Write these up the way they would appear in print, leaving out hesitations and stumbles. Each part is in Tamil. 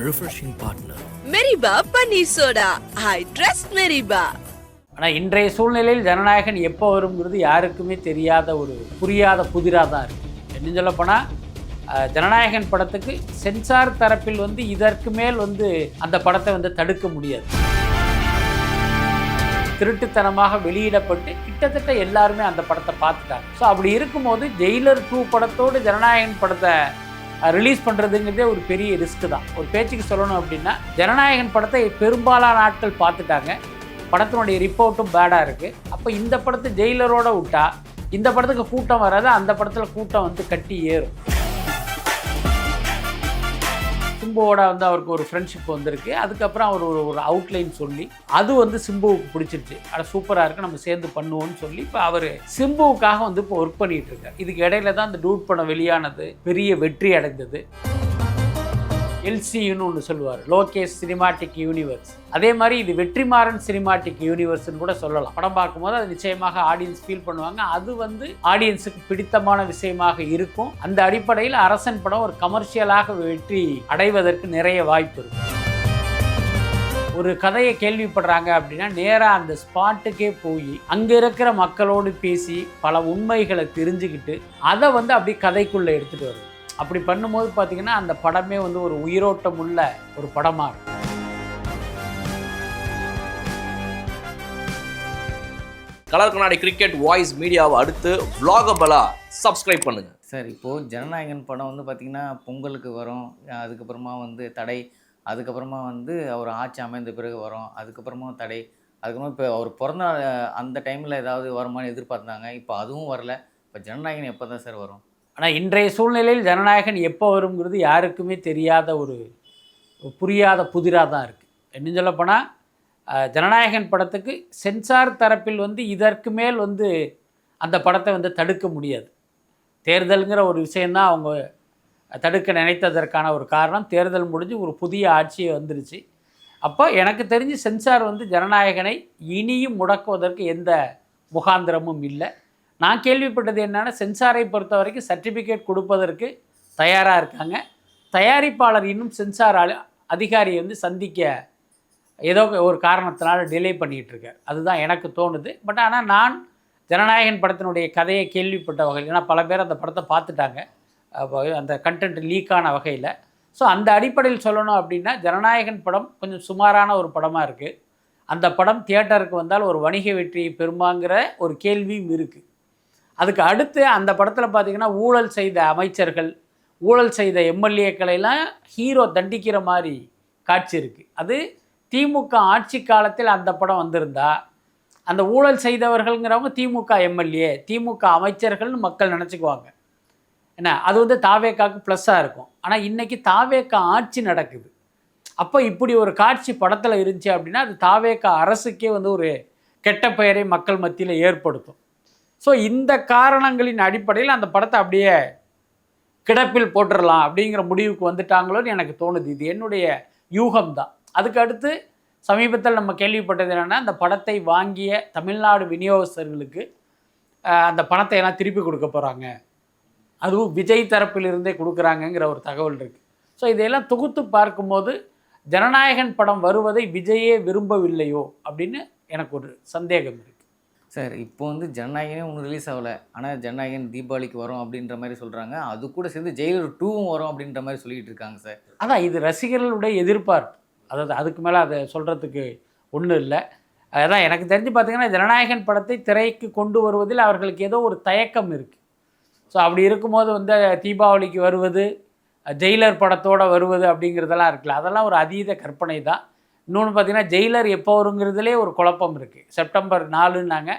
refreshing partner. மெரிபா பன்னீர் சோடா. I trust மெரிபா. ஆனால் இன்றைய சூழ்நிலையில் ஜனநாயகன் எப்போ வருங்கிறது யாருக்குமே தெரியாத ஒரு புரியாத புதிராக தான் இருக்குது. என்ன சொல்லப்போனால் ஜனநாயகன் படத்துக்கு சென்சார் தரப்பில் இதற்கு மேல் அந்த படத்தை தடுக்க முடியாது. திருட்டுத்தனமாக வெளியிடப்பட்டு கிட்டத்தட்ட எல்லாருமே அந்த படத்தை பார்த்துட்டாங்க. ஸோ அப்படி இருக்கும்போது ஜெயிலர் 2 படத்தோடு ஜனநாயகன் படத்தை ரிலீஸ் பண்ணுறதுங்கிறதே ஒரு பெரிய ரிஸ்க்கு தான். ஒரு பேச்சுக்கு சொல்லணும் அப்படின்னா, ஜனநாயகன் படத்தை பெரும்பாலான ஆட்கள் பார்த்துட்டாங்க, படத்தினுடைய ரிப்போர்ட்டும் பேடாக இருக்குது. அப்போ இந்த படத்தை ஜெயிலரோடு விட்டா இந்த படத்துக்கு கூட்டம் வராது, அந்த படத்தில் கூட்டம் கட்டி ஏறும். சிம்புவோட அவருக்கு ஒரு ஃப்ரெண்ட்ஷிப் வந்திருக்கு. அதுக்கப்புறம் அவர் ஒரு அவுட்லைன் சொல்லி அது சிம்புவுக்கு பிடிச்சிருச்சு. ஆனால் சூப்பராக இருக்குது, நம்ம சேர்ந்து பண்ணுவோம்னு சொல்லி இப்போ அவர் சிம்புவுக்காக இப்போ ஒர்க் பண்ணிகிட்டு இருக்கார். இதுக்கு இடையில தான் அந்த டூட் படம் வெளியானது, பெரிய வெற்றி அடைந்தது. எல்சியூன்னு ஒன்று சொல்லுவார், லோகேஷ் சினிமாட்டிக் யூனிவர்ஸ். அதே மாதிரி இது வெற்றிமாறன் சினிமாட்டிக் யூனிவர்ஸ்னு கூட சொல்லலாம். படம் பார்க்கும்போது அது நிச்சயமாக ஆடியன்ஸ் ஃபீல் பண்ணுவாங்க. அது ஆடியன்ஸுக்கு பிடித்தமான விஷயமாக இருக்கும். அந்த அடிப்படையில் அரசன் படம் ஒரு கமர்ஷியலாக வெற்றி அடைவதற்கு நிறைய வாய்ப்பு இருக்கும். ஒரு கதையை கேள்விப்படுறாங்க அப்படின்னா நேராக அந்த ஸ்பாட்டுக்கே போய் அங்கே இருக்கிற மக்களோடு பேசி பல உண்மைகளை தெரிஞ்சுக்கிட்டு அதை அப்படி கதைக்குள்ளே எடுத்துகிட்டு வருது. அப்படி பண்ணும்போது பார்த்தீங்கன்னா அந்த படமே ஒரு உயிரோட்டம் உள்ள ஒரு படமாக இருக்கும். கலர் கண்ணாடி கிரிக்கெட் வாய்ஸ் மீடியாவை அடுத்து vlogabala சப்ஸ்கிரைப் பண்ணுங்க சார். இப்போது ஜனநாயகன் படம் பார்த்திங்கன்னா பொங்கலுக்கு வரும், அதுக்கப்புறமா தடை, அதுக்கப்புறமா அவர் ஆட்சி அமைந்த பிறகு வரும், அதுக்கப்புறமா தடை, அதுக்கப்புறமா இப்போ அவர் பிறந்த அந்த டைமில் ஏதாவது வருமானு எதிர்பார்த்தாங்க. இப்போ அதுவும் வரல. இப்போ ஜனநாயகன் எப்போ தான் சார் வரும்? ஆனால் இன்றைய சூழ்நிலையில் ஜனநாயகன் எப்போ வருங்கிறது யாருக்குமே தெரியாத ஒரு புரியாத புதிராக தான் இருக்குது. என்ன சொல்லப்போனால் ஜனநாயகன் படத்துக்கு சென்சார் தரப்பில் இதற்கு மேல் அந்த படத்தை தடுக்க முடியாது. தேர்தலுங்கிற ஒரு விஷயந்தான் அவங்க தடுக்க நினைத்ததற்கான ஒரு காரணம். தேர்தல் முடிஞ்சு ஒரு புதிய ஆட்சியை வந்துருச்சு. அப்போ எனக்கு தெரிஞ்சு சென்சார் ஜனநாயகனை இனியும் முடக்குவதற்கு எந்த முகாந்திரமும் இல்லை. நான் கேள்விப்பட்டது என்னென்னா, சென்சாரை பொறுத்த வரைக்கும் சர்டிஃபிகேட் கொடுப்பதற்கு தயாராக இருக்காங்க. தயாரிப்பாளர் இன்னும் சென்சார் அதிகாரியை சந்திக்க ஏதோ ஒரு காரணத்தினால டிலே பண்ணிகிட்ருக்கார். அதுதான் எனக்கு தோணுது. பட் ஆனால் நான் ஜனநாயகன் படத்தினுடைய கதையை கேள்விப்பட்ட வகையில், ஏன்னா பல பேர் அந்த படத்தை பார்த்துட்டாங்க, அந்த கண்டென்ட் லீக்கான வகையில். ஸோ அந்த அடிப்படையில் சொல்லணும் அப்படின்னா, ஜனநாயகன் படம் கொஞ்சம் சுமாரான ஒரு படமாக இருக்குது. அந்த படம் தியேட்டருக்கு வந்தால் ஒரு வணிக வெற்றியை பெறுமாங்கிற ஒரு கேள்வியும் இருக்குது. அதுக்கு அடுத்து அந்த படத்தில் பார்த்திங்கன்னா ஊழல் செய்த அமைச்சர்கள், ஊழல் செய்த எம்எல்ஏக்களையெல்லாம் ஹீரோ தண்டிக்கிற மாதிரி காட்சி இருக்குது. அது திமுக ஆட்சி காலத்தில் அந்த படம் வந்திருந்தா அந்த ஊழல் செய்தவர்கள்ங்கிறவங்க திமுக எம்எல்ஏ, திமுக அமைச்சர்கள்னு மக்கள் நினச்சிக்குவாங்க. என்ன, அது தாவேக்காவுக்கு ப்ளஸ்ஸாக இருக்கும். ஆனால் இன்றைக்கி தாவேக்கா ஆட்சி நடக்குது. அப்போ இப்படி ஒரு காட்சி படத்தில் இருந்துச்சு அப்படின்னா அது தாவேக்கா அரசுக்கே ஒரு கெட்ட பெயரை மக்கள் மத்தியில் ஏற்படுத்தும். ஸோ இந்த காரணங்களின் அடிப்படையில் அந்த படத்தை அப்படியே கிடப்பில் போட்டுடலாம் அப்படிங்கிற முடிவுக்கு வந்துட்டாங்களோன்னு எனக்கு தோணுது. இது என்னுடைய யூகம்தான். அதுக்கு அடுத்து சமீபத்தில் நம்ம கேள்விப்பட்டது என்னென்னா, அந்த படத்தை வாங்கிய தமிழ்நாடு விநியோகஸ்தர்களுக்கு அந்த பணத்தை எல்லாம் திருப்பி கொடுக்க போகிறாங்க, அதுவும் விஜய் தரப்பிலிருந்தே கொடுக்குறாங்கங்கிற ஒரு தகவல் இருக்குது. ஸோ இதையெல்லாம் தொகுத்து பார்க்கும்போது ஜனநாயகன் படம் வருவதை விஜயே விரும்பவில்லையோ அப்படின்னு எனக்கு ஒரு சந்தேகம் இருக்குது. சார், இப்போ ஜனநாயகனே ஒன்றும் ரிலீஸ் ஆகலை, ஆனால் ஜனநாயகன் தீபாவளிக்கு வரும் அப்படின்ற மாதிரி சொல்கிறாங்க. அது கூட சேர்ந்து ஜெயிலர் 2வும் வரும் அப்படின்ற மாதிரி சொல்லிகிட்டு இருக்காங்க சார். அதான் இது ரசிகர்களுடைய எதிர்பார்ப்பு. அதாவது அதுக்கு மேலே அதை சொல்கிறதுக்கு ஒன்றும் இல்லை. அதான் எனக்கு தெரிஞ்சு பார்த்திங்கன்னா, ஜனநாயகன் படத்தை திரைக்கு கொண்டு வருவதில் அவர்களுக்கு ஏதோ ஒரு தயக்கம் இருக்குது. ஸோ அப்படி இருக்கும்போது தீபாவளிக்கு வருவது, ஜெயிலர் படத்தோடு வருவது அப்படிங்கிறதெல்லாம் இருக்குல்ல, அதெல்லாம் ஒரு அதீத கற்பனை தான். இன்னொன்று பார்த்திங்கன்னா, ஜெயிலர் எப்போ வருங்கிறதுலே ஒரு குழப்பம் இருக்குது. செப்டம்பர் 4ன்னாங்க,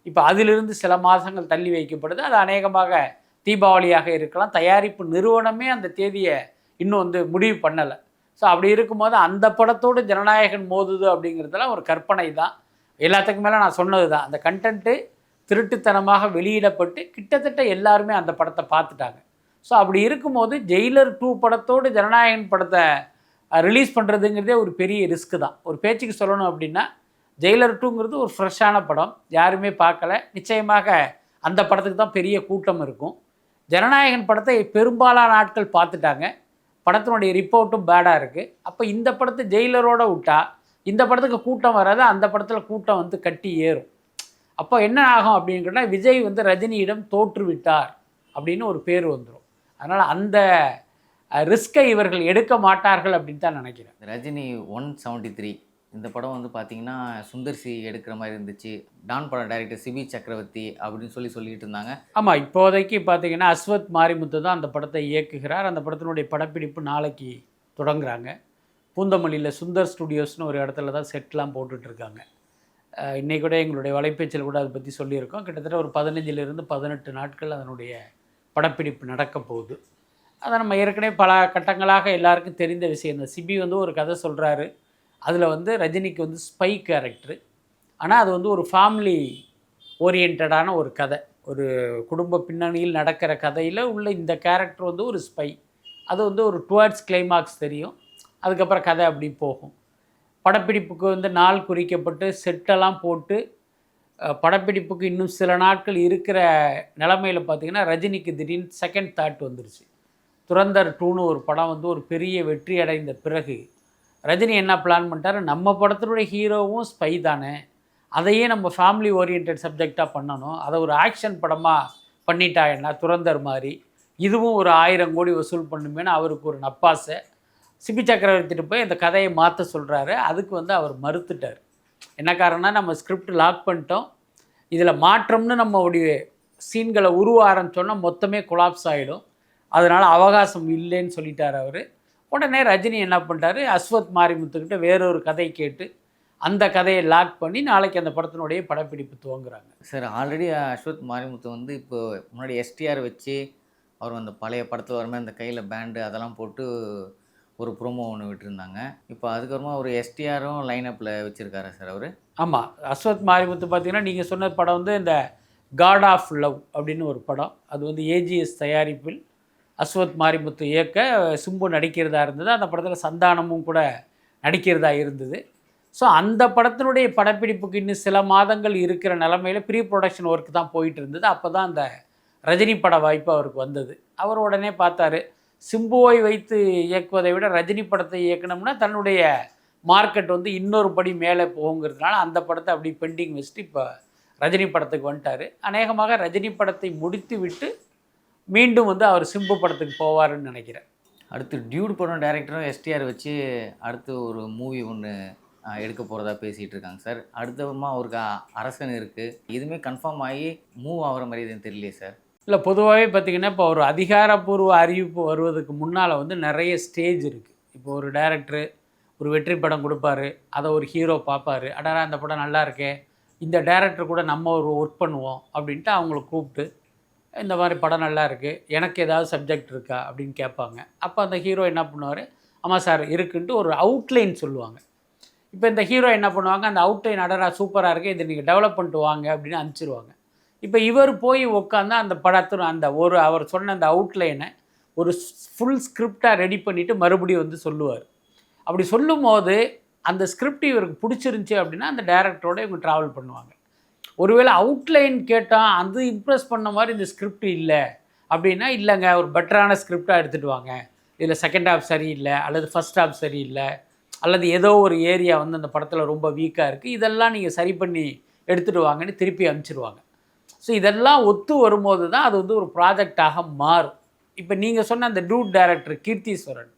இப்போ அதிலிருந்து சில மாதங்கள் தள்ளி வைக்கப்படுது. அது அநேகமாக தீபாவளியாக இருக்கலாம். தயாரிப்பு நிறுவனமே அந்த தேதியை இன்னும் முடிவு பண்ணலை. ஸோ அப்படி இருக்கும்போது அந்த படத்தோடு ஜனநாயகன் மோதுது அப்படிங்கிறதெல்லாம் ஒரு கற்பனை தான். எல்லாத்துக்கும் மேலே நான் சொன்னது தான், அந்த கண்டென்ட்டு திருட்டுத்தனமாக வெளியிடப்பட்டு கிட்டத்தட்ட எல்லாருமே அந்த படத்தை பார்த்துட்டாங்க. ஸோ அப்படி இருக்கும்போது ஜெயிலர் 2 படத்தோடு ஜனநாயகன் படத்தை ரிலீஸ் பண்ணுறதுங்கிறதே ஒரு பெரிய ரிஸ்க்கு தான். ஒரு பேச்சுக்கு சொல்லணும் அப்படின்னா, ஜெயிலர் 2ங்கிறது ஒரு ஃப்ரெஷ்ஷான படம், யாருமே பார்க்கல. நிச்சயமாக அந்த படத்துக்கு தான் பெரிய கூட்டம் இருக்கும். ஜனநாயகன் படத்தை பெரும்பாலான ஆட்கள் பார்த்துட்டாங்க, படத்தினுடைய ரிப்போர்ட்டும் பேடாக இருக்குது. அப்போ இந்த படத்தை ஜெயிலரோடு விட்டா இந்த படத்துக்கு கூட்டம் வராது, அந்த படத்தில் கூட்டம் வந்து கட்டி ஏறும். அப்போ என்ன ஆகும் அப்படின்னு கேட்டால் விஜய் வந்து ரஜினியிடம் தோற்று விட்டார் அப்படின்னு ஒரு பேர் வந்துடும். அதனால் அந்த ரிஸ்கை இவர்கள் எடுக்க மாட்டார்கள் அப்படின்னு தான் நினைக்கிறேன். ரஜினி 173 இந்த படம் வந்து பார்த்தீங்கன்னா சுந்தர் சி எடுக்கிற மாதிரி இருந்துச்சு. டான் படம் டைரக்டர் சிபி சக்கரவர்த்தி அப்படின்னு சொல்லிட்டு இருந்தாங்க. ஆமாம், இப்போதைக்கு பார்த்தீங்கன்னா அஸ்வத் மாரிமுத்து தான் அந்த படத்தை இயக்குகிறார். அந்த படத்தினுடைய படப்பிடிப்பு நாளைக்கு தொடங்குறாங்க. பூந்தமல்லியில் சுந்தர் ஸ்டுடியோஸ்னு ஒரு இடத்துல தான் செட்லாம் போட்டுட்ருக்காங்க. இன்றைக்கி கூட எங்களுடைய வலைப்பேச்சில் கூட அதை பற்றி சொல்லியிருக்கோம். கிட்டத்தட்ட ஒரு 15லிருந்து 18 நாட்கள் அதனுடைய படப்பிடிப்பு நடக்க போகுது. அதை நம்ம ஏற்கனவே பல கட்டங்களாக எல்லாருக்கும் தெரிந்த விஷயம். இந்த சிபி வந்து ஒரு கதை சொல்கிறாரு. அதில் வந்து ரஜினிக்கு வந்து ஸ்பை கேரக்டரு, ஆனால் அது வந்து ஒரு ஃபேமிலி ஓரியன்டான ஒரு கதை, ஒரு குடும்ப பின்னணியில் நடக்கிற கதையில் உள்ள இந்த கேரக்டர் வந்து ஒரு ஸ்பை. அது வந்து ஒரு டுவர்ட்ஸ் கிளைமாக்ஸ் தெரியும், அதுக்கப்புறம் கதை அப்படி போகும். படப்பிடிப்புக்கு வந்து நாள் குறிக்கப்பட்டு செட்டெல்லாம் போட்டு படப்பிடிப்புக்கு இன்னும் சில நாட்கள் இருக்கிற நிலமையில் பார்த்திங்கன்னா ரஜினிக்கு திடீர்னு செகண்ட் தாட் வந்துருச்சு. துரந்தர் 2ன்னு ஒரு படம் வந்து ஒரு பெரிய வெற்றி அடைந்த பிறகு ரஜினி என்ன பிளான் பண்ணிட்டாரு, நம்ம படத்தினுடைய ஹீரோவும் ஸ்பை தானே, அதையே நம்ம ஃபேமிலி ஓரியன்ட் சப்ஜெக்டாக பண்ணணும், அதை ஒரு ஆக்ஷன் படமாக பண்ணிட்டா என்ன துரந்தர் மாதிரி, இதுவும் ஒரு 1000 கோடி வசூல் பண்ணுமேனு அவருக்கு ஒரு நப்பாசை. சிபி சக்கரவர்த்திட்டு போய் இந்த கதையை மாற்ற சொல்கிறாரு. அதுக்கு வந்து அவர் மறுத்துட்டார். என்ன காரணம்னா, நம்ம ஸ்கிரிப்ட் லாக் பண்ணிட்டோம், இதில் மாற்றம்னு நம்மளுடைய சீன்களை உருவ ஆரம்பித்தோன்னா மொத்தமே கொலாப்ஸ் ஆகிடும், அதனால் அவகாசம் இல்லைன்னு சொல்லிட்டார் அவர். உடனே ரஜினி என்ன பண்ணிட்டாரு, அஸ்வத் மாரிமுத்துக்கிட்ட வேறொரு கதை கேட்டு அந்த கதையை லாக் பண்ணி நாளைக்கு அந்த படத்தினுடைய படப்பிடிப்பு துவங்குறாங்க. சார் ஆல்ரெடி அஸ்வத் மாரிமுத்து வந்து இப்போ முன்னாடி எஸ்டிஆர் வச்சு அவர் அந்த பழைய படத்தில் வரமே அந்த கையில் பேண்டு அதெல்லாம் போட்டு ஒரு ப்ரோமோ ஒன்று விட்டுருந்தாங்க. இப்போ அதுக்கப்புறமா ஒரு எஸ்டிஆரும் லைனப்பில் வச்சுருக்காரு சார் அவர். ஆமாம், அஸ்வத் மாரிமுத்து பார்த்திங்கன்னா நீங்கள் சொன்ன படம் வந்து இந்த காட் ஆஃப் லவ் அப்படின்னு ஒரு படம். அது வந்து ஏஜிஎஸ் தயாரிப்பில் அஸ்வத் மாரிமுத்து இயக்க சிம்பு நடிக்கிறதா இருந்தது. அந்த படத்தில் சந்தானமும் கூட நடிக்கிறதா இருந்தது. ஸோ அந்த படத்தினுடைய படப்பிடிப்புக்கு இன்னும் சில மாதங்கள் இருக்கிற நிலமையில் ப்ரீ ப்ரொடக்ஷன் ஒர்க் தான் போயிட்டு இருந்தது. அப்போ தான் அந்த ரஜினி பட வாய்ப்பு அவருக்கு வந்தது. அவர் உடனே பார்த்தாரு, சிம்புவை வைத்து இயக்குவதை விட ரஜினி படத்தை இயக்கணும்னா தன்னுடைய மார்க்கெட் வந்து இன்னொரு படி மேலே போகுங்கிறதுனால அந்த படத்தை அப்படி பெண்டிங் வச்சுட்டு இப்போ ரஜினி படத்துக்கு வந்துட்டார். அநேகமாக ரஜினி படத்தை முடித்து விட்டு மீண்டும் வந்து அவர் சிம்பு படத்துக்கு போவாருன்னு நினைக்கிறேன். அடுத்து டியூட் படம் டைரக்டரும் எஸ்டிஆர் வச்சு அடுத்து ஒரு மூவி ஒன்று எடுக்க போகிறதா பேசிகிட்டு இருக்காங்க சார். அடுத்தமா அவருக்கு அரசன் இருக்குது, இதுவுமே கன்ஃபார்ம் ஆகி மூவ் ஆகிற மாதிரி எதுவும் தெரியலையே சார். இல்லை, பொதுவாகவே பார்த்திங்கன்னா இப்போ ஒரு அதிகாரப்பூர்வ அறிவிப்பு வருவதுக்கு முன்னால் வந்து நிறைய ஸ்டேஜ் இருக்குது. இப்போ ஒரு டைரக்டரு ஒரு வெற்றி படம் கொடுப்பாரு, அதை ஒரு ஹீரோ பார்ப்பார், அடரா அந்த படம் நல்லா இருக்கே, இந்த டைரக்டர் கூட நம்ம ஒரு ஒர்க் பண்ணுவோம் அப்படின்ட்டு அவங்கள கூப்பிட்டு இந்த மாதிரி படம் நல்லா இருக்குது, எனக்கு ஏதாவது சப்ஜெக்ட் இருக்கா அப்படின்னு கேட்பாங்க. அப்போ அந்த ஹீரோ என்ன பண்ணுவார், ஆமாம் சார் இருக்குன்ட்டு ஒரு அவுட்லைன் சொல்லுவாங்க. இப்போ இந்த ஹீரோ என்ன பண்ணுவாங்க, அந்த அவுட்லைன் அடரா சூப்பராக இருக்குது, இதை நீங்கள் டெவலப் பண்ணிட்டு வாங்க அப்படின்னு அனுப்பிச்சிருவாங்க. இப்போ இவர் போய் உட்காந்து அந்த படத்தில் அந்த ஒரு அவர் சொன்ன அந்த அவுட்லைனை ஒரு ஃபுல் ஸ்கிரிப்டாக ரெடி பண்ணிவிட்டு மறுபடியும் வந்து சொல்லுவார். அப்படி சொல்லும் போது அந்த ஸ்கிரிப்ட் இவருக்கு பிடிச்சிருந்துச்சி அப்படின்னா அந்த டைரக்டரோட இவங்க ட்ராவல் பண்ணுவாங்க. ஒருவேளை அவுட்லைன் கேட்டால் அது இம்ப்ரெஸ் பண்ண மாதிரி இந்த ஸ்கிரிப்ட் இல்லை அப்படின்னா, இல்லைங்க ஒரு பெட்டரான ஸ்கிரிப்டாக எடுத்துகிட்டு வாங்க, இதில் செகண்ட் ஹாஃப் சரியில்லை அல்லது ஃபஸ்ட் ஹாஃப் சரியில்லை அல்லது ஏதோ ஒரு ஏரியா வந்து அந்த படத்தில் ரொம்ப வீக்காக இருக்குது, இதெல்லாம் நீங்கள் சரி பண்ணி எடுத்துகிட்டு வாங்கன்னு திருப்பி அனுப்பிச்சிடுவாங்க. ஸோ இதெல்லாம் ஒத்து வரும்போது தான் அது வந்து ஒரு ப்ராஜெக்டாக மாறும். இப்போ நீங்கள் சொன்ன அந்த டூட் டைரக்டர் கீர்த்தீஸ்வரன்,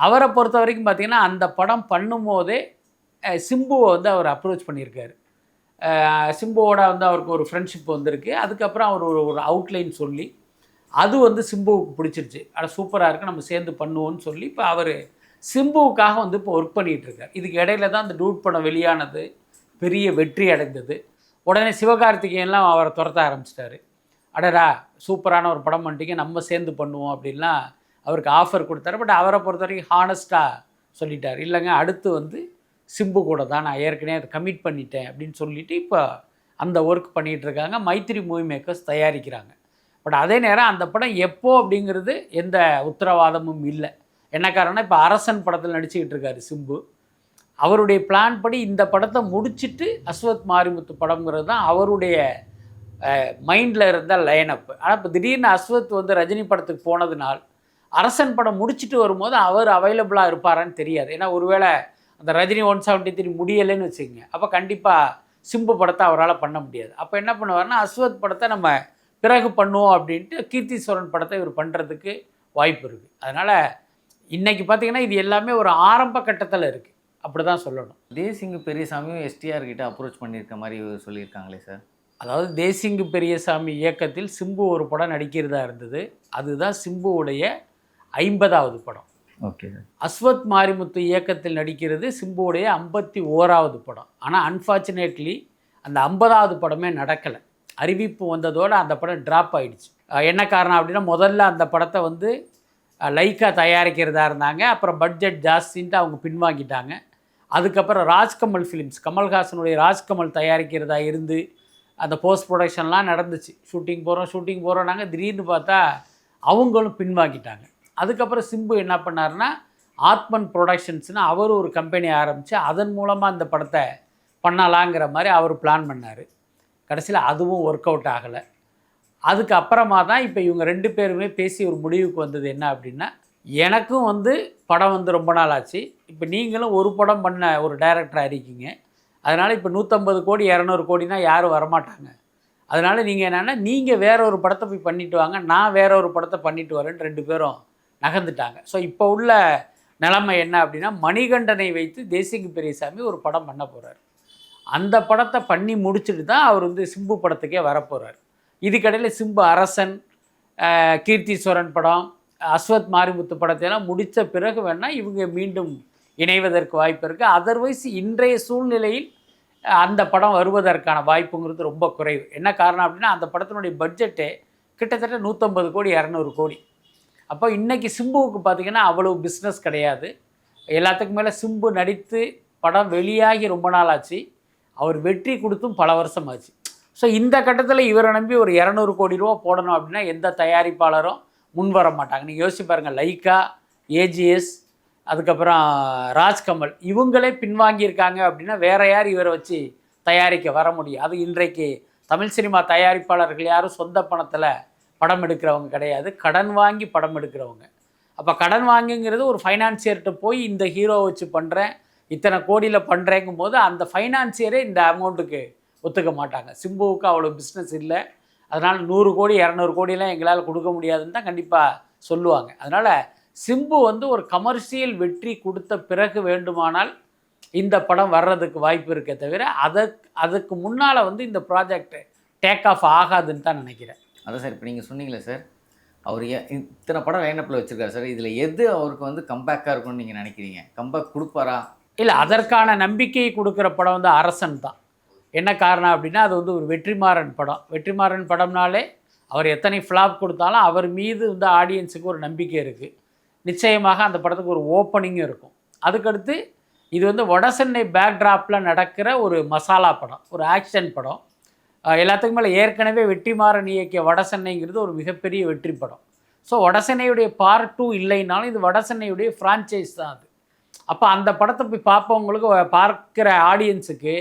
அவரை பொறுத்த வரைக்கும் பார்த்திங்கன்னா அந்த படம் பண்ணும்போதே சிம்புவை வந்து அவர் அப்ரோச் பண்ணியிருக்காரு. சிம்புவோட வந்து அவருக்கு ஒரு ஃப்ரெண்ட்ஷிப் வந்திருக்கு. அதுக்கப்புறம் அவர் ஒரு அவுட்லைன் சொல்லி அது வந்து சிம்புவுக்கு பிடிச்சிருச்சு, ஆனால் சூப்பராக இருக்குது, நம்ம சேர்ந்து பண்ணுவோன்னு சொல்லி இப்போ அவர் சிம்புவுக்காக வந்து இப்போ ஒர்க் பண்ணிகிட்ருக்கார். இதுக்கு இடையில தான் அந்த டூட் படம் வெளியானது, பெரிய வெற்றி அடைந்தது. உடனே சிவகார்த்திகேயன்லாம் அவரை துரத்த ஆரம்பிச்சிட்டாரு, அடரா சூப்பரான ஒரு படம் பண்ணிட்டீங்க, நம்ம சேர்ந்து பண்ணுவோம் அப்படின்லாம் அவருக்கு ஆஃபர் கொடுத்தாரு. பட் அவரை பொறுத்த வரைக்கும் ஹானஸ்ட்டாக சொல்லிட்டார், இல்லைங்க அடுத்து வந்து சிம்பு கூட தான், நான் ஏற்கனவே அதை கமிட் பண்ணிட்டேன் அப்படின்னு சொல்லிவிட்டு இப்போ அந்த ஒர்க் பண்ணிகிட்ருக்காங்க. மைத்திரி மூவி மேக்கர்ஸ் தயாரிக்கிறாங்க. பட் அதே நேரம் அந்த படம் எப்போ அப்படிங்கிறது எந்த உத்தரவாதமும் இல்லை. என்ன காரணம்னா, இப்போ அரசன் படத்தில் நடிச்சுக்கிட்டு இருக்காரு சிம்பு. அவருடைய பிளான் படி இந்த படத்தை முடிச்சுட்டு அஸ்வத் மாரிமுத்து படம்ங்கிறது தான் அவருடைய மைண்டில் இருந்த லைனப். ஆனால் இப்போ திடீர்னு அஸ்வத் வந்து ரஜினி படத்துக்கு போனதுனால் அரசன் படம் முடிச்சுட்டு வரும்போது அவர் அவைலபிளாக இருப்பாரான்னு தெரியாது. ஏன்னா ஒருவேளை அந்த ரஜினி 173 முடியலைன்னு வச்சுக்கோங்க, அப்போ கண்டிப்பாக சிம்பு படத்தை அவரால் பண்ண முடியாது. அப்போ என்ன பண்ணுவார்னா அஸ்வத் படத்தை நம்ம பிறகு பண்ணுவோம் அப்படின்ட்டு கீர்த்தீஸ்வரன் படத்தை இவர் பண்ணுறதுக்கு வாய்ப்பு இருக்குது. அதனால் இன்றைக்கி பார்த்திங்கன்னா இது எல்லாமே ஒரு ஆரம்ப கட்டத்தில் இருக்குது, அப்படி தான் சொல்லணும். தேசிங்கு பெரியசாமியும் எஸ்டிஆர் கிட்ட அப்ரோச் பண்ணியிருக்க மாதிரி சொல்லியிருக்காங்களே சார். அதாவது தேசிங்கு பெரியசாமி இயக்கத்தில் சிம்பு ஒரு படம் நடிக்கிறதா இருந்தது. அதுதான் சிம்புவுடைய 50வது படம். Okay sir. அஸ்வத் மாரிமுத்து இயக்கத்தில் நடிக்கிறது சிம்புவுடைய 51வது படம். ஆனால் அன்ஃபார்ச்சுனேட்லி அந்த 50வது படமே நடக்கலை. அறிவிப்பு வந்ததோடு அந்த படம் ட்ராப் ஆகிடுச்சு. என்ன காரணம் அப்படின்னா, முதல்ல அந்த படத்தை வந்து லைக்கா தயாரிக்கிறதா இருந்தாங்க. அப்புறம் பட்ஜெட் ஜாஸ்தின்ட்டு அவங்க பின்வாங்கிட்டாங்க. அதுக்கப்புறம் ராஜ்கமல் ஃபிலிம்ஸ், கமல்ஹாசனுடைய ராஜ்கமல் தயாரிக்கிறதா இருந்து அந்த போஸ்ட் ப்ரொடக்ஷன்லாம் நடந்துச்சு. ஷூட்டிங் போகிறோம் நாங்கள் திடீர்னு பார்த்தா அவங்களும் பின்வாங்கிட்டாங்க. அதுக்கப்புறம் சிம்பு என்ன பண்ணார்னா ஆத்மன் ப்ரொடக்ஷன்ஸ்னு அவர் ஒரு கம்பெனி ஆரம்பித்து அதன் மூலமாக அந்த படத்தை பண்ணலாங்கிற மாதிரி அவர் பிளான் பண்ணார். கடைசியில் அதுவும் ஒர்க் அவுட் ஆகலை. அதுக்கு அப்புறமா தான் இப்போ இவங்க 2 பேருமே பேசி ஒரு முடிவுக்கு வந்தது என்ன அப்படின்னா, எனக்கும் வந்து படம் வந்து ரொம்ப நாள் ஆச்சு, இப்போ நீங்களும் ஒரு படம் பண்ண ஒரு டைரக்டராக இருக்கீங்க, அதனால் இப்போ 150 கோடி 200 கோடினா யாரும் வரமாட்டாங்க. அதனால் நீங்கள் என்னென்னா நீங்கள் வேற ஒரு படத்தை போய் பண்ணிட்டு வாங்க, நான் வேற ஒரு படத்தை பண்ணிட்டு வரேன்னு 2 பேரும் நகர்ந்துட்டாங்க. ஸோ இப்போ உள்ள நிலைமை என்ன அப்படின்னா, மணிகண்டனை வைத்து தேசிங்கு பெரியசாமி ஒரு படம் பண்ண போகிறார். அந்த படத்தை பண்ணி முடிச்சுட்டு தான் அவர் வந்து சிம்பு படத்துக்கே வரப்போகிறார். இதுக்கடையில் சிம்பு அரசன், கீர்த்தீஸ்வரன் படம், அஸ்வத் மாரிமுத்து படத்தையெல்லாம் முடித்த பிறகு வேணால் இவங்க மீண்டும் இணைவதற்கு வாய்ப்பு இருக்குது. அதர்வைஸ் இன்றைய சூழ்நிலையில் அந்த படம் வருவதற்கான வாய்ப்புங்கிறது ரொம்ப குறைவு. என்ன காரணம் அப்படின்னா, அந்த படத்தினுடைய பட்ஜெட்டே கிட்டத்தட்ட 150 கோடி 200 கோடி. அப்போ இன்றைக்கி சிம்புவுக்கு பார்த்திங்கன்னா அவ்வளோ பிஸ்னஸ் கிடையாது. எல்லாத்துக்கும் மேலே சிம்பு நடித்து படம் வெளியாகி ரொம்ப நாள் ஆச்சு, அவர் வெற்றி கொடுத்தும் பல வருஷம் ஆச்சு. ஸோ இந்த கட்டத்தில் இவரை நம்பி ஒரு 200 கோடி ரூபா போடணும் அப்படின்னா எந்த தயாரிப்பாளரும் முன் வர மாட்டாங்க. நீங்கள் யோசிச்சு பாருங்கள், லைக்கா, ஏஜிஎஸ், அதுக்கப்புறம் ராஜ்கமல் இவங்களே பின்வாங்கியிருக்காங்க அப்படின்னா வேறு யார் இவரை வச்சு தயாரிக்க வர முடியும்? அது இன்றைக்கு தமிழ் சினிமா தயாரிப்பாளர்கள் யாரும் சொந்த பணத்தில் படம் எடுக்கிறவங்க கிடையாது, கடன் வாங்கி படம் எடுக்கிறவங்க. அப்போ கடன் வாங்குங்கிறது ஒரு ஃபைனான்சியர்கிட்ட போய் இந்த ஹீரோ வச்சு பண்ணுறேன், இத்தனை கோடியில் பண்ணுறேங்கும் போது அந்த ஃபைனான்சியரே இந்த அமௌண்ட்டுக்கு ஒத்துக்க மாட்டாங்க. சிம்புவுக்கு அவ்வளோ பிஸ்னஸ் இல்லை, அதனால் 100 கோடி 200 கோடியெலாம் எங்களால் கொடுக்க முடியாதுன்னு தான் கண்டிப்பாக சொல்லுவாங்க. அதனால் சிம்பு வந்து ஒரு கமர்ஷியல் வெற்றி கொடுத்த பிறகு வேண்டுமானால் இந்த படம் வர்றதுக்கு வாய்ப்பு இருக்கே தவிர அதுக்கு முன்னால் வந்து இந்த ப்ராஜெக்ட் டேக் ஆஃப் ஆகாதுன்னு தான் நினைக்கிறேன். அதான் சார், இப்போ நீங்கள் சொன்னீங்களே சார், அவர் இத்தனை படம் லைனப்பில் வச்சுருக்காரு சார், இதில் எது அவருக்கு வந்து கம்பேக்காக இருக்கும்னு நீங்கள் நினைக்கிறீங்க? கம்பேக் கொடுப்பாரா? இல்லை, அதற்கான நம்பிக்கையை கொடுக்குற படம் வந்து அரசன் தான். என்ன காரணம் அப்படின்னா, அது வந்து ஒரு வெற்றிமாறன் படம். வெற்றிமாறன் படம்னாலே அவர் எத்தனை ஃப்ளாப் கொடுத்தாலும் அவர் மீது வந்து ஆடியன்ஸுக்கு ஒரு நம்பிக்கை இருக்குது. நிச்சயமாக அந்த படத்துக்கு ஒரு ஓப்பனிங்கும் இருக்கும். அதுக்கடுத்து இது வந்து வடசென்னை பேக்ட்ராப்பில் நடக்கிற ஒரு மசாலா படம், ஒரு ஆக்ஷன் படம். எல்லாத்துக்கும் மேலே ஏற்கனவே வெற்றிமாறன் இயக்கிய வடசென்னைங்கிறது ஒரு மிகப்பெரிய வெற்றி படம். ஸோ வடசென்னையுடைய பார்ட் 2 இல்லைனாலும் இது வடசென்னையுடைய ஃப்ரான்ச்சைஸ் தான் அது. அப்போ அந்த படத்தை போய் பார்ப்பவங்களுக்கு, பார்க்குற ஆடியன்ஸுக்கு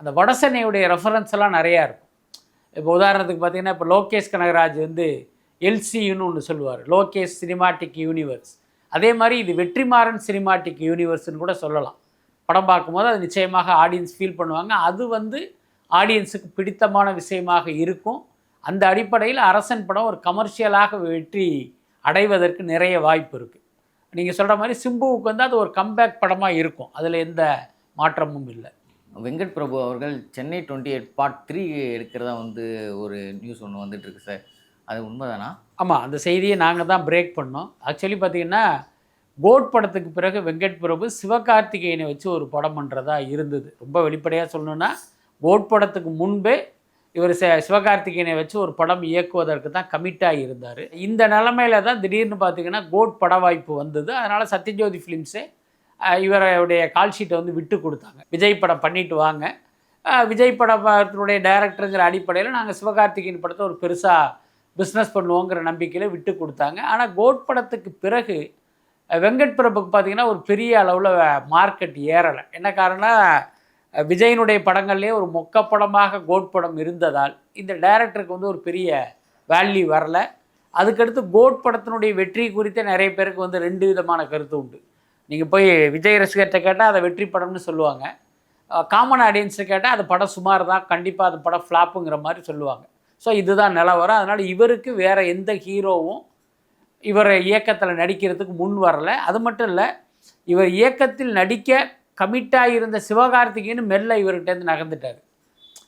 அந்த வடசென்னையுடைய ரெஃபரன்ஸ் எல்லாம் நிறையா இருக்கும். இப்போ உதாரணத்துக்கு பார்த்திங்கன்னா, இப்போ லோகேஷ் கனகராஜ் வந்து எல்சியூன்னு ஒன்று சொல்லுவார், லோகேஷ் சினிமாட்டிக் யூனிவர்ஸ். அதே மாதிரி இது வெற்றிமாறன் சினிமாட்டிக் யூனிவர்ஸ்னு கூட சொல்லலாம். படம் பார்க்கும்போது அது நிச்சயமாக ஆடியன்ஸ் ஃபீல் பண்ணுவாங்க. அது வந்து ஆடியன்ஸுக்கு பிடித்தமான விஷயமாக இருக்கும். அந்த அடிப்படையில் அரசன் படம் ஒரு கமர்ஷியலாக வெற்றி அடைவதற்கு நிறைய வாய்ப்பு இருக்குது. நீங்கள் சொல்கிற மாதிரி சிம்புவுக்கு வந்து அது ஒரு கம்பேக் படமாக இருக்கும், அதில் எந்த மாற்றமும் இல்லை. வெங்கட் பிரபு அவர்கள் சென்னை 28 பார்ட் 3 எடுக்கிறதா வந்து ஒரு நியூஸ் ஒன்று வந்துட்டுருக்கு சார், அது உண்மைதானா? ஆமாம், அந்த செய்தியை நாங்கள் தான் பிரேக் பண்ணோம். ஆக்சுவலி பார்த்திங்கன்னா, கோட் படத்துக்கு பிறகு வெங்கட் பிரபு சிவகார்த்திகேயனை வச்சு ஒரு படம் பண்ணுறதா இருந்தது. ரொம்ப வெளிப்படையாக சொல்லணுன்னா, கோட் படத்துக்கு முன்பே இவர் சிவகார்த்திகேயனை வச்சு ஒரு படம் இயக்குவதற்கு தான் கமிட்டாகி இருந்தார். இந்த நிலமையில தான் திடீர்னு பார்த்திங்கன்னா கோட் பட வாய்ப்பு வந்தது. அதனால் சத்யஜோதி ஃபிலிம்ஸே இவருடைய கால் ஷீட்டை வந்து விட்டு கொடுத்தாங்க. விஜய் படம் பண்ணிட்டு வாங்க, விஜய் படத்தினுடைய டைரக்டருங்கிற அடிப்படையில் நாங்கள் சிவகார்த்திகேயன் படத்தை ஒரு பெருசாக பிஸ்னஸ் பண்ணுவோங்கிற நம்பிக்கையில் விட்டு கொடுத்தாங்க. ஆனால் கோட் படத்துக்கு பிறகு வெங்கட் பிரபுக்கு பார்த்திங்கன்னா ஒரு பெரிய அளவில் மார்க்கெட் ஏறலை. என்ன காரணம், விஜயனுடைய படங்கள்லேயே ஒரு மொக்க படமாக கோட் படம் இருந்ததால் இந்த டைரக்டருக்கு வந்து ஒரு பெரிய வேல்யூ வரலை. அதுக்கடுத்து கோட் படத்தினுடைய வெற்றி குறித்து நிறைய பேருக்கு வந்து 2 விதமான கருத்து உண்டு. நீங்கள் போய் விஜய் ரசிகர்கிட்ட கேட்டால் அதை வெற்றி படம்னு சொல்லுவாங்க. காமன் ஆடியன்ஸை கேட்டால் அது படம் சுமார் தான், கண்டிப்பாக அது படம் ஃப்ளாப்புங்கிற மாதிரி சொல்லுவாங்க. ஸோ இதுதான் நிலவரம். அதனால் இவருக்கு வேறு எந்த ஹீரோவும் இவர் இயக்கத்தில் நடிக்கிறதுக்கு முன் வரலை. அது மட்டும் இல்லை, இவர் இயக்கத்தில் நடிக்க கமிட்டாக இருந்த சிவகார்த்திகேயன் மெல்ல இவர்கிட்டேருந்து நகர்ந்துட்டார்.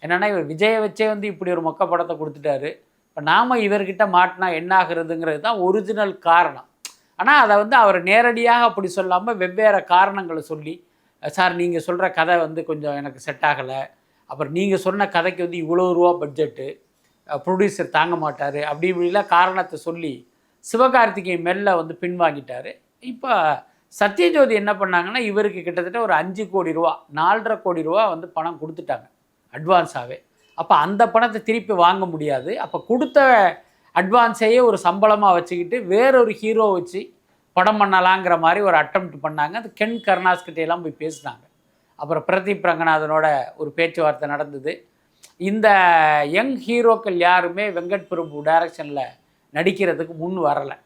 என்னென்னா, இவர் விஜயை வச்சே வந்து இப்படி ஒரு மொக்க படத்தை கொடுத்துட்டாரு, இப்போ நாம் இவர்கிட்ட மாட்டினா என்ன ஆகுறதுங்கிறது தான் ஒரிஜினல் காரணம். ஆனால் அதை வந்து அவர் நேரடியாக அப்படி சொல்லாமல் வெவ்வேறு காரணங்களை சொல்லி, சார் நீங்கள் சொல்கிற கதை வந்து கொஞ்சம் எனக்கு செட் ஆகலை, அப்புறம் நீங்கள் சொன்ன கதைக்கு வந்து இவ்வளோ ரூபா பட்ஜெட்டு, ப்ரொடியூசர் தாங்க மாட்டார், அப்படி இப்படிலாம் காரணத்தை சொல்லி சிவகார்த்திகேயன் மெல்ல வந்து பின்வாங்கிட்டார். இப்போ சத்யஜோதி என்ன பண்ணாங்கன்னா, இவருக்கு கிட்டத்தட்ட ஒரு 5 கோடி ரூபா 4.5 கோடி ரூபா வந்து பணம் கொடுத்துட்டாங்க அட்வான்ஸாகவே. அப்போ அந்த பணத்தை திருப்பி வாங்க முடியாது. அப்போ கொடுத்த அட்வான்ஸையே ஒரு சம்பளமாக வச்சுக்கிட்டு வேறொரு ஹீரோ வச்சு படம் பண்ணலாங்கிற மாதிரி ஒரு அட்டெம்ப்ட் பண்ணாங்க. அது கென் கருணாஸ்கிட்டையெல்லாம் போய் பேசினாங்க. அப்புறம் பிரதீப் ரங்கநாதனோட ஒரு பேச்சுவார்த்தை நடந்தது. இந்த யங் ஹீரோக்கள் யாருமே வெங்கட் பிரபு டைரக்ஷனில் நடிக்கிறதுக்கு முன் வரலை.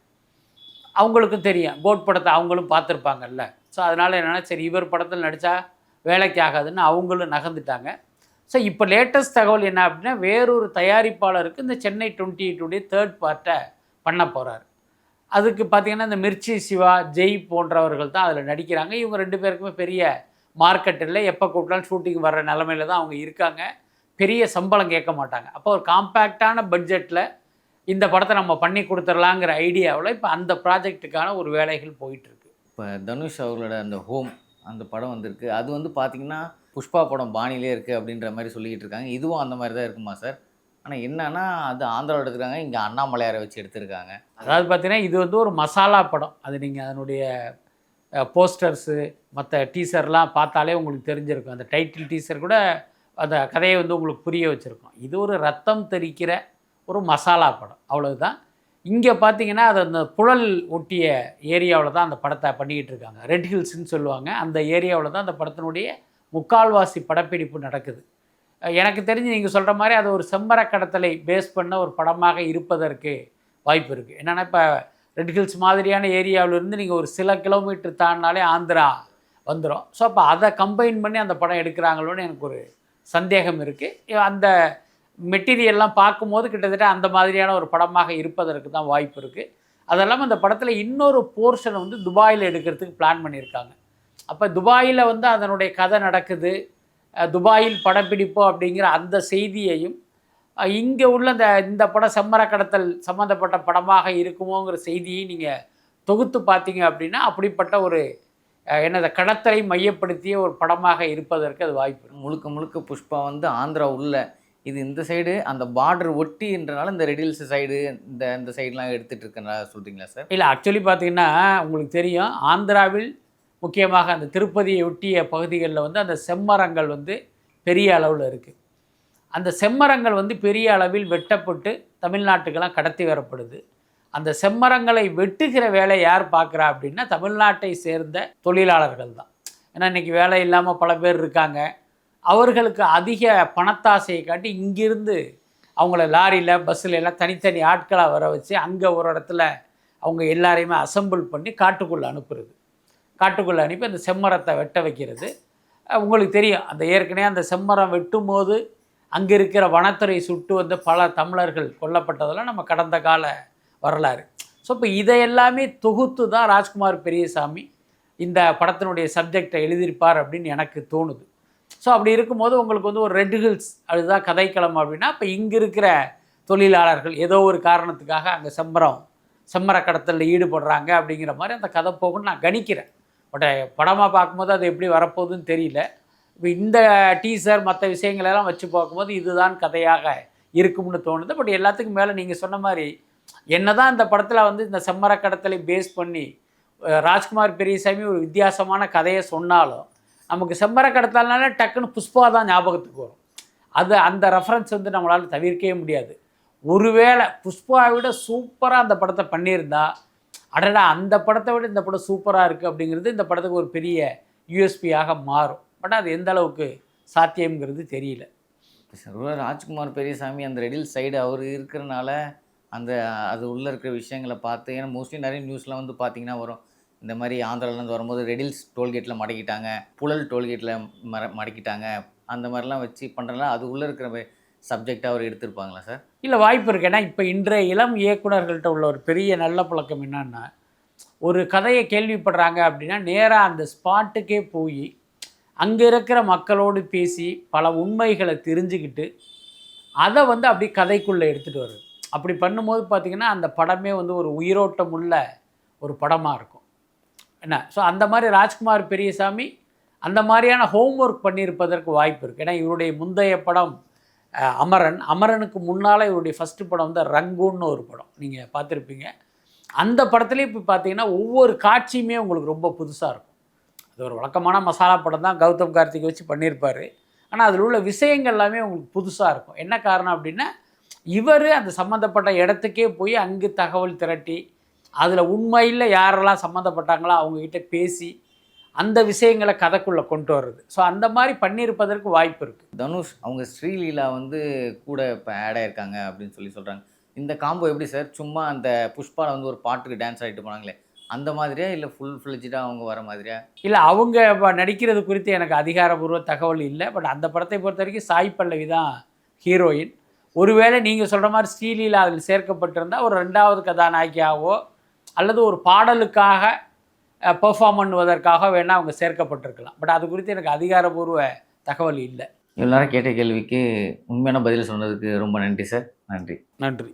அவங்களுக்கும் தெரியும், கோட் படத்தை அவங்களும் பார்த்துருப்பாங்கல்ல. ஸோ அதனால் என்னென்னா, சரி இவர் படத்தில் நடித்தா வேலைக்கு ஆகாதுன்னு அவங்களும் நகர்ந்துட்டாங்க. ஸோ இப்போ லேட்டஸ்ட் தகவல் என்ன அப்படின்னா, வேறொரு தயாரிப்பாளருக்கு இந்த சென்னை 28 3rd பார்ட்டை பண்ண போகிறார். அதுக்கு பார்த்திங்கன்னா, இந்த மிர்ச்சி சிவா, ஜெய் போன்றவர்கள் தான் அதில் நடிக்கிறாங்க. இவங்க 2 பேருக்குமே பெரிய மார்க்கெட் இல்லை, எப்போ கூப்பிட்டாலும் ஷூட்டிங் வர்ற நிலமையில தான் அவங்க இருக்காங்க. பெரிய சம்பளம் கேட்க மாட்டாங்க. அப்போ ஒரு காம்பேக்டான பட்ஜெட்டில் இந்த படத்தை நம்ம பண்ணி கொடுத்துடலாங்கிற ஐடியாவில் இப்போ அந்த ப்ராஜெக்ட்டுக்கான ஒரு வேலைகள் போயிட்டுருக்கு. இப்போ தனுஷ் அவர்களோட அந்த ஹோம் அந்த படம் வந்திருக்கு. அது வந்து பார்த்திங்கன்னா புஷ்பா படம் பாணியிலே இருக்குது அப்படின்ற மாதிரி சொல்லிக்கிட்டு இருக்காங்க. இதுவும் அந்த மாதிரி தான் இருக்குமா சார்? ஆனால் என்னன்னா, அது ஆந்திராவில் எடுத்துருக்காங்க, இங்கே அண்ணாமலையாரை வச்சு எடுத்திருக்காங்க. அதாவது பார்த்தீங்கன்னா, இது வந்து ஒரு மசாலா படம். அது நீங்கள் அதனுடைய போஸ்டர்ஸு மற்ற டீசர்லாம் பார்த்தாலே உங்களுக்கு தெரிஞ்சிருக்கும். அந்த டைட்டில் டீசர் கூட அந்த கதையை வந்து உங்களுக்கு புரிய வச்சுருக்கோம். இது ஒரு ரத்தம் தெரிக்கிற ஒரு மசாலா படம், அவ்வளவுதான். இங்கே பார்த்தீங்கன்னா, அது அந்த புழல் ஒட்டிய ஏரியாவில் தான் அந்த படத்தை பண்ணிக்கிட்டு இருக்காங்க. ரெட் ஹில்ஸ்ன்னு சொல்லுவாங்க. அந்த ஏரியாவில் தான் அந்த படத்தினுடைய முக்கால்வாசி படப்பிடிப்பு நடக்குது. எனக்கு தெரிஞ்சு நீங்கள் சொல்கிற மாதிரி அது ஒரு செம்மர கடத்தலை பேஸ் பண்ண ஒரு படமாக இருப்பதற்கு வாய்ப்பு இருக்குது. என்னென்னா, இப்போ ரெட் ஹில்ஸ் மாதிரியான ஏரியாவிலேருந்து நீங்கள் ஒரு சில கிலோமீட்டர் தாண்டினாலே ஆந்திரா வந்துடும். ஸோ அப்போ அதை கம்பைன் பண்ணி அந்த படம் எடுக்கிறாங்களோன்னு எனக்கு ஒரு சந்தேகம் இருக்குது. அந்த மெட்டீரியல்லாம் பார்க்கும்போது கிட்டத்தட்ட அந்த மாதிரியான ஒரு படமாக இருப்பதற்கு தான் வாய்ப்பு இருக்குது. அதெல்லாம் அந்த படத்தில் இன்னொரு போர்ஷனை வந்து துபாயில் எடுக்கிறதுக்கு பிளான் பண்ணியிருக்காங்க. அப்போ துபாயில் வந்து அதனுடைய கதை நடக்குது, துபாயில் படப்பிடிப்போ அப்படிங்கிற அந்த செய்தியையும் இங்கே உள்ள இந்த படம் செம்மர கடத்தல் சம்மந்தப்பட்ட படமாக இருக்குமோங்கிற செய்தியை நீங்கள் தொகுத்து பார்த்தீங்க அப்படின்னா, அப்படிப்பட்ட ஒரு கடத்தலை மையப்படுத்திய ஒரு படமாக இருப்பதற்கு அது வாய்ப்பு. முழுக்க முழுக்க புஷ்பா வந்து ஆந்திரா உள்ள, இது இந்த சைடு அந்த பார்டர் ஒட்டின்றனால இந்த ரெடில்ஸ் சைடு இந்த சைடெலாம் எடுத்துகிட்டு இருக்கனா சொல்கிறீங்களா சார்? இல்லை, ஆக்சுவலி பார்த்தீங்கன்னா உங்களுக்கு தெரியும், ஆந்திராவில் முக்கியமாக அந்த திருப்பதியை ஒட்டிய பகுதிகளில் வந்து அந்த செம்மரங்கள் வந்து பெரிய அளவில் இருக்குது. அந்த செம்மரங்கள் வந்து பெரிய அளவில் வெட்டப்பட்டு தமிழ்நாட்டுக்கெல்லாம் கடத்தி வரப்படுது. அந்த செம்மரங்களை வெட்டுகிற வேலை யார் பார்க்குறா அப்படின்னா, தமிழ்நாட்டை சேர்ந்த தொழிலாளர்கள் தான். ஏன்னா இன்றைக்கி வேலை இல்லாமல் பல பேர் இருக்காங்க. அவர்களுக்கு அதிக பணத்தாசையை காட்டி இங்கிருந்து அவங்கள லாரியில் பஸ்ஸில் எல்லாம் தனித்தனி ஆட்களாக வர வச்சு அங்கே ஒரு இடத்துல அவங்க எல்லாரையுமே அசம்பிள் பண்ணி காட்டுக்குள்ளே அனுப்புறது. காட்டுக்குள்ளே அனுப்பி அந்த செம்மரத்தை வெட்ட வைக்கிறது. உங்களுக்கு தெரியும், அந்த ஏற்கனவே அந்த செம்மரம் வெட்டும் போது அங்கே இருக்கிற வனத்துறை சுட்டு வந்து பல தமிழர்கள் கொல்லப்பட்டதெல்லாம் நம்ம கடந்த கால வரலாறு. ஸோ இப்போ இதையெல்லாமே தொகுத்து தான் ராஜ்குமார் பெரியசாமி இந்த படத்தினுடைய சப்ஜெக்டை எழுதியிருப்பார் அப்படின்னு எனக்கு தோணுது. ஸோ அப்படி இருக்கும்போது உங்களுக்கு வந்து ஒரு ரெட் ஹில்ஸ் அதுதான் கதைக்களம் அப்படின்னா, இப்போ இங்கே இருக்கிற தொழிலாளர்கள் ஏதோ ஒரு காரணத்துக்காக அங்கே செம்மர கடத்தலில் ஈடுபடுறாங்க அப்படிங்கிற மாதிரி அந்த கதை போகுன்னு நான் கணிக்கிறேன். பட் படமாக பார்க்கும்போது அது எப்படி வரப்போகுதுன்னு தெரியல. இப்போ இந்த டீசர் மற்ற விஷயங்களெல்லாம் வச்சு பார்க்கும்போது இதுதான் கதையாக இருக்கும்னு தோணுது. பட் எல்லாத்துக்கும் மேலே நீங்கள் சொன்ன மாதிரி என்ன தான் இந்த படத்தில் வந்து இந்த செம்மர கடத்தலை பேஸ் பண்ணி ராஜ்குமார் பெரியசாமி ஒரு வித்தியாசமான கதையை சொன்னாலும், நமக்கு செம்மர கடத்தல்னால டக்குன்னு புஷ்பா தான் ஞாபகத்துக்கு வரும். அந்த ரெஃபரன்ஸ் வந்து நம்மளால் தவிர்க்கவே முடியாது. ஒருவேளை புஷ்பாவை விட சூப்பராக அந்த படத்தை பண்ணியிருந்தா, அடடா அந்த படத்தை விட இந்த படம் சூப்பராக இருக்குது அப்படிங்கிறது இந்த படத்துக்கு ஒரு பெரிய யூஎஸ்பியாக மாறும். பட் அது எந்த அளவுக்கு சாத்தியம்ங்கிறது தெரியல. சார் ராஜ்குமார் பெரியசாமி அந்த ரெடில் சைடு அவர் இருக்கிறனால அந்த அது உள்ளே இருக்கிற விஷயங்களை பார்த்து, ஏன்னா மோஸ்ட்லி நிறைய நியூஸ்லாம் வந்து பார்த்தீங்கன்னா வரும். இந்த மாதிரி ஆந்திராவிலேருந்து வரும்போது ரெடில்ஸ் டோல்கேட்டில் மடக்கிட்டாங்க, புழல் டோல்கேட்டில் மடக்கிட்டாங்க. அந்த மாதிரிலாம் வச்சு பண்ணுறதுனால அது உள்ளே இருக்கிற சப்ஜெக்டாக அவர் எடுத்திருப்பாங்களா சார்? இல்லை, வாய்ப்பு இருக்குது. ஏன்னா இப்போ இன்றைய இளம் இயக்குனர்கள்ட்ட உள்ள ஒரு பெரிய நல்ல பழக்கம் என்னன்னா, ஒரு கதையை கேள்விப்படுறாங்க அப்படின்னா நேராக அந்த ஸ்பாட்டுக்கே போய் அங்கே இருக்கிற மக்களோடு பேசி பல உண்மைகளை தெரிஞ்சுக்கிட்டு அதை வந்து அப்படி கதைக்குள்ளே எடுத்துகிட்டு வருது. அப்படி பண்ணும்போது பார்த்திங்கன்னா அந்த படமே வந்து ஒரு உயிரோட்டம் உள்ள ஒரு படமாக இருக்கும். என்ன ஸோ அந்த மாதிரி ராஜ்குமார் பெரியசாமி அந்த மாதிரியான ஹோம்ஒர்க் பண்ணியிருப்பதற்கு வாய்ப்பு இருக்குது. ஏன்னா இவருடைய முந்தைய படம் அமரனுக்கு முன்னால் இவருடைய ஃபஸ்ட்டு படம் வந்து ரங்கூன்னு ஒரு படம் நீங்கள் பார்த்துருப்பீங்க. அந்த படத்துலேயும் இப்போ பார்த்தீங்கன்னா ஒவ்வொரு காட்சியுமே உங்களுக்கு ரொம்ப புதுசாக இருக்கும். அது ஒரு வழக்கமான மசாலா படம் தான், கௌதம் கார்த்திகை வச்சு பண்ணியிருப்பார். ஆனால் அதில் உள்ள விஷயங்கள் எல்லாமே உங்களுக்கு புதுசாக இருக்கும். என்ன காரணம் அப்படின்னா, இவர் அந்த சம்மந்தப்பட்ட இடத்துக்கே போய் அங்கு தகவல் திரட்டி அதில் உண்மையில் யாரெல்லாம் சம்மந்தப்பட்டாங்களோ அவங்கக்கிட்ட பேசி அந்த விஷயங்களை கதைக்குள்ளே கொண்டு வர்றது. ஸோ அந்த மாதிரி பண்ணியிருப்பதற்கு வாய்ப்பு இருக்குது. தனுஷ் அவங்க ஸ்ரீலீலா வந்து கூட இப்போ ஆட் ஆயிருக்காங்க அப்படின்னு சொல்கிறாங்க. இந்த காம்போ எப்படி சார்? சும்மா அந்த புஷ்பாவில் வந்து ஒரு பாட்டுக்கு டான்ஸ் ஆகிட்டு போனாங்களே, அந்த மாதிரியா இல்லை ஃபுல் ஃப்ளெஜ்டாக அவங்க வர மாதிரியா? இல்லை, அவங்க நடிக்கிறது குறித்து எனக்கு அதிகாரப்பூர்வ தகவல் இல்லை. பட் அந்த படத்தை பொறுத்த வரைக்கும் சாய் பல்லவி தான் ஹீரோயின். ஒருவேளை நீங்கள் சொல்கிற மாதிரி ஸ்ரீலீலா அதில் சேர்க்கப்பட்டிருந்தால் ஒரு 2வது கதாநாயகியாகவோ அல்லது ஒரு பாடலுக்காக பெர்ஃபார்ம் பண்ணுவதற்காக வேணால் அவங்க சேர்க்கப்பட்டிருக்கலாம். பட் அது குறித்து எனக்கு அதிகாரப்பூர்வ தகவல் இல்லை. இவ்வளோ நேரம் கேட்ட கேள்விக்கு உண்மையான பதில் சொன்னதுக்கு ரொம்ப நன்றி சார். நன்றி. நன்றி.